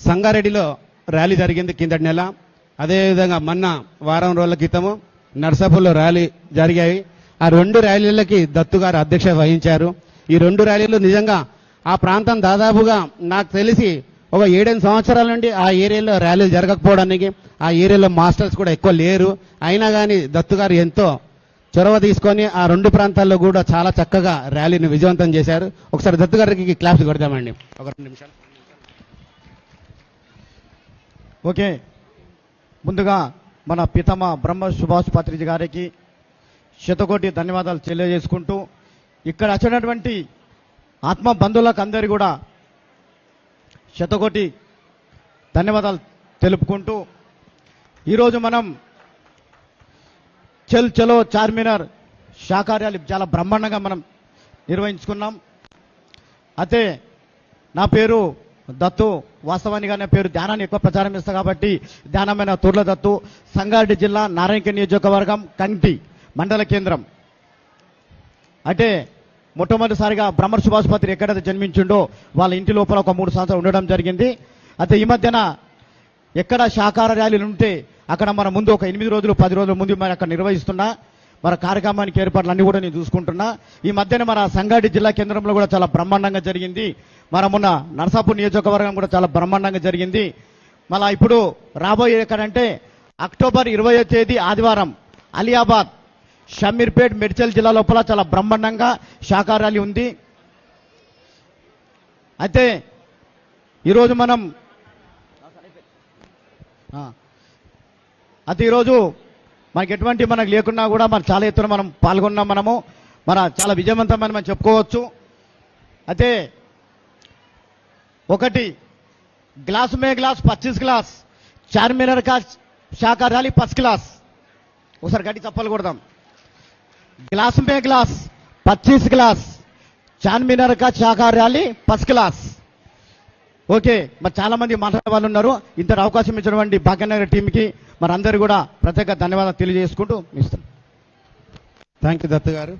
సంగారెడ్డిలో ర్యాలీ జరిగింది కిందటి నెల. అదేవిధంగా మొన్న వారం రోజుల క్రితము నర్సాపూర్లో ర్యాలీ జరిగాయి. ఆ 2 ర్యాలీలకి దత్తు గారు అధ్యక్షత వహించారు. ఈ 2 ర్యాలీలు నిజంగా ఆ ప్రాంతం దాదాపుగా నాకు తెలిసి ఒక 7-8 సంవత్సరాల నుండి ఆ ఏరియాలో ర్యాలీలు జరగకపోవడానికి, ఆ ఏరియాలో మాస్టర్స్ కూడా ఎక్కువ లేరు. అయినా కానీ దత్తు గారు ఎంతో చొరవ తీసుకొని ఆ 2 ప్రాంతాల్లో కూడా చాలా చక్కగా ర్యాలీని విజయవంతం చేశారు. ఒకసారి దత్తు గారికి క్లాప్స్ కొడతామండి. ఒక 2 నిమిషాలు. ఓకే, ముందుగా మన పితమ బ్రహ్మ సుభాష్ పాత్రిజీ గారికి శతకోటి ధన్యవాదాలు తెలియజేసుకుంటూ, ఇక్కడ వచ్చినటువంటి ఆత్మ బంధువులకు అందరి కూడా శతకోటి ధన్యవాదాలు తెలుపుకుంటూ, ఈరోజు మనం చల్ చలో చార్మినార్ శాఖార్యాలు చాలా బ్రహ్మాండంగా మనం నిర్వహించుకున్నాం. అయితే నా పేరు దత్తు, వాస్తవానిగా నా పేరు ధ్యానాన్ని ఎక్కువ ప్రచారం ఇస్తా కాబట్టి ధ్యానమైన తూర్ల దత్తు, సంగారెడ్డి జిల్లా నారాయణఖేడ్ నియోజకవర్గం కంటి మండల కేంద్రం. అంటే మొట్టమొదటిసారిగా బ్రహ్మ సుభాష్ పాత్రి ఎక్కడైతే జన్మించిండో వాళ్ళ ఇంటి లోపల ఒక 3 సంవత్సరాలు ఉండడం జరిగింది. అయితే ఈ మధ్యన ఎక్కడ శాఖార ర్యాలీలు ఉంటే అక్కడ మన ముందు ఒక 8 రోజులు 10 రోజుల ముందు మరి అక్కడ నిర్వహిస్తున్నా, మన కార్యక్రమానికి ఏర్పాట్లు అన్ని కూడా నేను చూసుకుంటున్నా. ఈ మధ్యన మన సంగారెడ్డి జిల్లా కేంద్రంలో కూడా చాలా బ్రహ్మాండంగా జరిగింది. మన మొన్న నర్సాపూర్ నియోజకవర్గం కూడా చాలా బ్రహ్మాండంగా జరిగింది. మళ్ళా ఇప్పుడు రాబోయే ఎక్కడంటే అక్టోబర్ 20వ తేదీ ఆదివారం అలియాబాద్, షమీర్పేట్, మెడ్చల్ జిల్లా లోపల చాలా బ్రహ్మాండంగా శాఖా ర్యాలీ ఉంది. అయితే ఈరోజు మనకి ఎటువంటి మనకు లేకున్నా కూడా మన చాలా ఎత్తున మనం పాల్గొన్నాం. మన చాలా విజయవంతమని మనం చెప్పుకోవచ్చు. అయితే ఒకటి గ్లాస్ మే గ్లాస్ 25 గ్లాస్ చార్మినార్ కా శాఖా ర్యాలీ 1 క్లాస్. ఒకసారి గట్టి చప్పలు కొడదాం. గ్లాస్ మే గ్లాస్ 25 గ్లాస్ చార్మినార్ కా శాఖా ర్యాలీ 1 క్లాస్. ఓకే, మరి చాలా మంది మాట్లాడే వాళ్ళు ఉన్నారు. ఇంత అవకాశం ఇచ్చినటువంటి భాగ్యనగర్ టీంకి మరి అందరూ కూడా ప్రత్యేక ధన్యవాదాలు తెలియజేసుకుంటూ ఇస్తాం. థ్యాంక్ యూ దత్తు గారు.